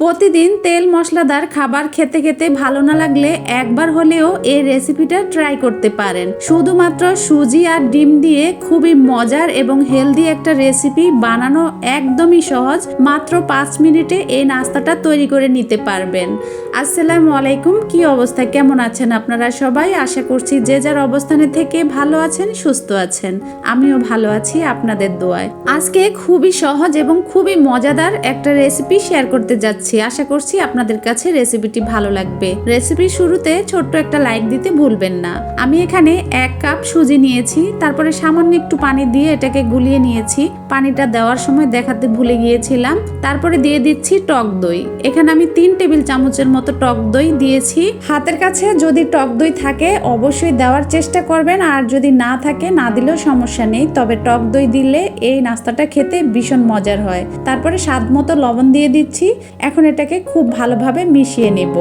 প্রতিদিন তেল মশলাদার খাবার খেতে খেতে ভালো না লাগলে একবার হলেও এই রেসিপিটা ট্রাই করতে পারেন। শুধুমাত্র সুজি আর ডিম দিয়ে খুবই মজার এবং হেলদি একটা রেসিপি বানানো একদমই সহজ। মাত্র 5 মিনিটে এই নাস্তাটা তৈরি করে নিতে পারবেন। আসসালামু আলাইকুম, কি অবস্থা, কেমন আছেন আপনারা সবাই? আশা করছি যে যার অবস্থানে থেকে ভালো আছেন, সুস্থ আছেন। আমিও ভালো আছি আপনাদের দোয়ায়। আজকে খুবই সহজ এবং খুবই মজাদার একটা রেসিপি শেয়ার করতে যাচ্ছি। আশা করছি আপনাদের কাছে রেসিপিটি ভালো লাগবে। রেসিপির শুরুতে ছোট্ট একটা লাইক দিতে ভুলবেন না। আমি এখানে 1 কাপ সুজি নিয়েছি, তারপরে সামান্য একটু পানি দিয়ে এটাকে গুলিয়ে নিয়েছি। পানিটা দেওয়ার সময় দেখাতে ভুলে গিয়েছিলাম। তারপরে দিয়ে দিচ্ছি টক দই। এখানে আমি 3 টেবিল চামচের মতো টক দই দিয়েছি। হাতের কাছে যদি টক দই থাকে অবশ্যই দেওয়ার চেষ্টা করবেন, আর যদি না থাকে না দিলেও সমস্যা নেই, তবে টক দই দিলে এই নাস্তাটা খেতে ভীষণ মজার হয়। তারপরে স্বাদ মতো লবণ দিয়ে দিচ্ছি। এখন এটাকে খুব ভালোভাবে মিশিয়ে নেব।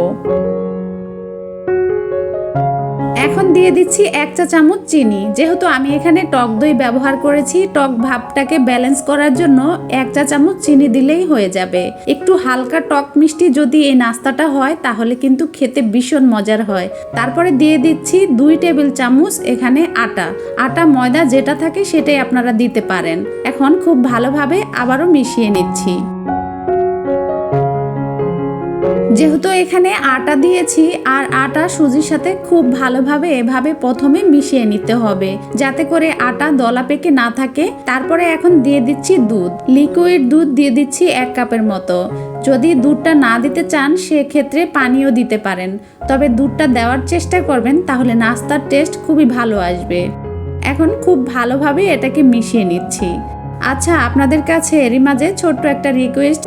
এখন দিয়ে দিচ্ছি 1 চা চামচ চিনি। যেহেতু আমি এখানে টক দই ব্যবহার করেছি, টক ভাবটাকে ব্যালেন্স করার জন্য 1 চা চামচ চিনি দিলেই হয়ে যাবে। একটু হালকা টক মিষ্টি যদি এই নাস্তাটা হয় তাহলে কিন্তু খেতে ভীষণ মজার হয়। তারপরে দিয়ে দিচ্ছি 2 টেবিল চামচ এখানে আটা ময়দা যেটা থাকে সেটাই আপনারা দিতে পারেন। এখন খুব ভালোভাবে আবারও মিশিয়ে নিচ্ছি। যেহেতু এখানে আটা দিয়েছি আর আটা সুজির সাথে খুব ভালোভাবে এভাবে প্রথমে মিশিয়ে নিতে হবে, যাতে করে আটা দলা পেকে না থাকে। তারপরে এখন দিয়ে দিচ্ছি দুধ। লিকুইড দুধ দিয়ে দিচ্ছি 1 কাপের মতো। যদি দুধটা না দিতে চান সেক্ষেত্রে পানিও দিতে পারেন, তবে দুধটা দেওয়ার চেষ্টা করবেন, তাহলে নাস্তার টেস্ট খুবই ভালো আসবে। এখন খুব ভালোভাবে এটাকে মিশিয়ে নিচ্ছি। আচ্ছা, আপনাদের কাছে এরই মাঝে ছোট্ট একটা রিকোয়েস্ট,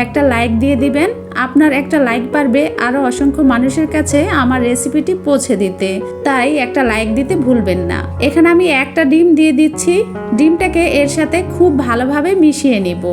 একটা লাইক দিয়ে দিবেন। আপনার একটা লাইক পারবে আরো অসংখ্য মানুষের কাছে আমার রেসিপিটি পৌঁছে দিতে, তাই একটা লাইক দিতে ভুলবেন না। এখানে আমি একটা ডিম দিয়ে দিচ্ছি। ডিমটাকে এর সাথে খুব ভালোভাবে মিশিয়ে নিব।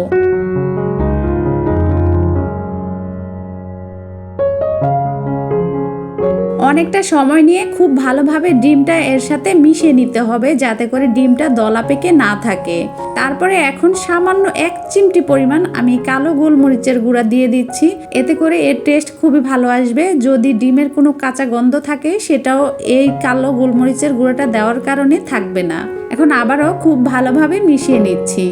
অনেকটা সময় নিয়ে খুব ভালোভাবে ডিমটা এর সাথে মিশিয়ে নিতে হবে, যাতে করে ডিমটা দলা পেকে না থাকে। তারপরে এখন সামান্য 1 চিমটি পরিমাণ আমি কালো গোলমরিচের গুঁড়া দিয়ে দিচ্ছি। এতে করে এর টেস্ট খুবই ভালো আসবে। যদি ডিমের কোনো কাঁচা গন্ধ থাকে সেটাও এই কালো গোলমরিচের গুঁড়াটা দেওয়ার কারণে থাকবে না। এখন আবারও খুব ভালোভাবে মিশিয়ে নিচ্ছি।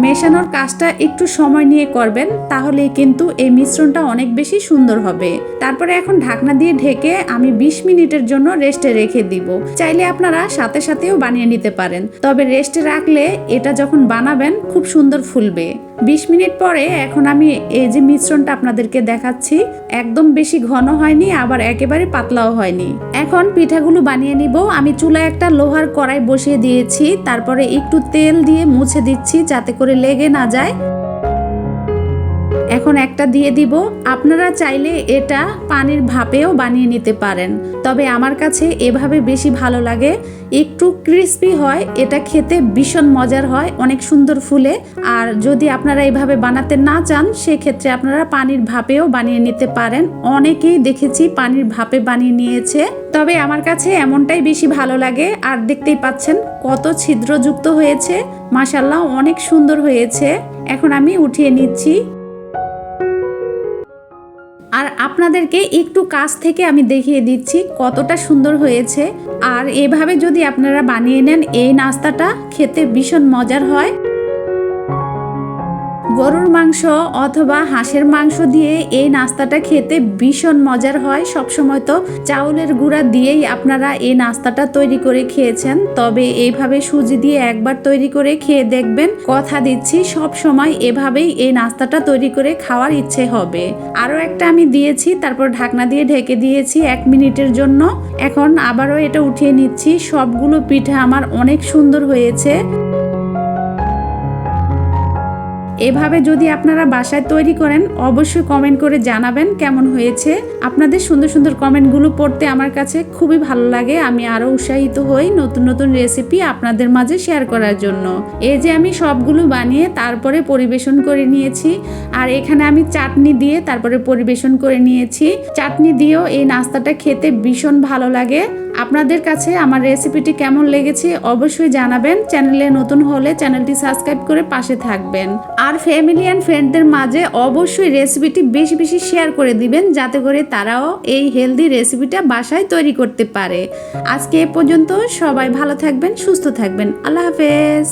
মেশানোর কাজটা একটু সময় নিয়ে করবেন, তাহলে কিন্তু এই মিশ্রণটা অনেক বেশি সুন্দর হবে। তারপরে এখন ঢাকনা দিয়ে ঢেকে আমি 20 মিনিটের জন্য রেস্টে রেখে দিব। চাইলে আপনারা সাথে সাথেও বানিয়ে নিতে পারেন, তবে রেস্টে রাখলে এটা যখন বানাবেন খুব সুন্দর ফুলবে। 20 মিনিট পরে এখন আমি এই যে মিশ্রণটা আপনাদেরকে দেখাচ্ছি, একদম বেশি ঘন হয়নি, আবার একেবারে পাতলাও হয়নি। এখন পিঠাগুলো বানিয়ে নিব। আমি চুলায় একটা লোহার কড়াই বসিয়ে দিয়েছি, তারপরে একটু তেল দিয়ে মুছে দিচ্ছি যাতে করে লেগে না যায়। এখন একটা দিয়ে দিব। আপনারা চাইলে এটা পানির ভাপেও বানিয়ে নিতে পারেন, তবে আমার কাছে এভাবে বেশি ভালো লাগে। একটু ক্রিস্পি হয়, এটা খেতে ভীষণ মজার হয়, অনেক সুন্দর ফুলে। আর যদি আপনারা এইভাবে বানাতে না চান সেক্ষেত্রে আপনারা পানির ভাপেও বানিয়ে নিতে পারেন। অনেকেই দেখেছি পানির ভাপে বানিয়ে নিয়েছে, তবে আমার কাছে এমনটাই বেশি ভালো লাগে। আর দেখতেই পাচ্ছেন কত ছিদ্রযুক্ত হয়েছে, মাশাআল্লাহ অনেক সুন্দর হয়েছে। এখন আমি উঠিয়ে নিচ্ছি। আর আপনাদেরকে একটু কাছ থেকে আমি দেখিয়ে দিচ্ছি কতটা সুন্দর হয়েছে। আর এভাবে যদি আপনারা বানিয়ে নেন এই নাস্তাটা খেতে ভীষণ মজার হয়। গরুর মাংস অথবা হাঁসের মাংস দিয়ে এই নাস্তাটা খেতে ভীষণ মজার হয়। সবসময় তো চাউলের গুঁড়া দিয়েই আপনারা এই নাস্তাটা তৈরি করে খেয়েছেন, তবে এইভাবে সুজি দিয়ে একবার তৈরি করে খেয়ে দেখবেন। কথা দিচ্ছি সব সময় এভাবেই এই নাস্তাটা তৈরি করে খাওয়ার ইচ্ছে হবে। আরও একটা আমি দিয়েছি, তারপর ঢাকনা দিয়ে ঢেকে দিয়েছি 1 মিনিটের জন্য। এখন আবারও এটা উঠিয়ে নিচ্ছি। সবগুলো পিঠা আমার অনেক সুন্দর হয়েছে। এভাবে যদি আপনারা বাসায় তৈরি করেন অবশ্যই কমেন্ট করে জানাবেন কেমন হয়েছে। আপনাদের সুন্দর সুন্দর কমেন্টগুলো পড়তে আমার কাছে খুবই ভালো লাগে। আমি আরও উৎসাহিত হই নতুন নতুন রেসিপি আপনাদের মাঝে শেয়ার করার জন্য। এই যে আমি সবগুলো বানিয়ে তারপরে পরিবেশন করে নিয়েছি। আর এখানে আমি চাটনি দিয়ে তারপরে পরিবেশন করে নিয়েছি। চাটনি দিয়েও এই নাস্তাটা খেতে ভীষণ ভালো লাগে। আপনাদের কাছে আমার রেসিপিটি কেমন লেগেছে অবশ্যই জানাবেন। চ্যানেলে নতুন হলে চ্যানেলটি সাবস্ক্রাইব করে পাশে থাকবেন। আর ফ্যামিলি অ্যান্ড ফ্রেন্ডদের মাঝে অবশ্যই রেসিপিটি বেশি বেশি শেয়ার করে দিবেন, যাতে করে তারাও এই হেলদি রেসিপিটা বাসায় তৈরি করতে পারে। আজকে এ পর্যন্ত, সবাই ভালো থাকবেন, সুস্থ থাকবেন। আল্লাহ হাফেজ।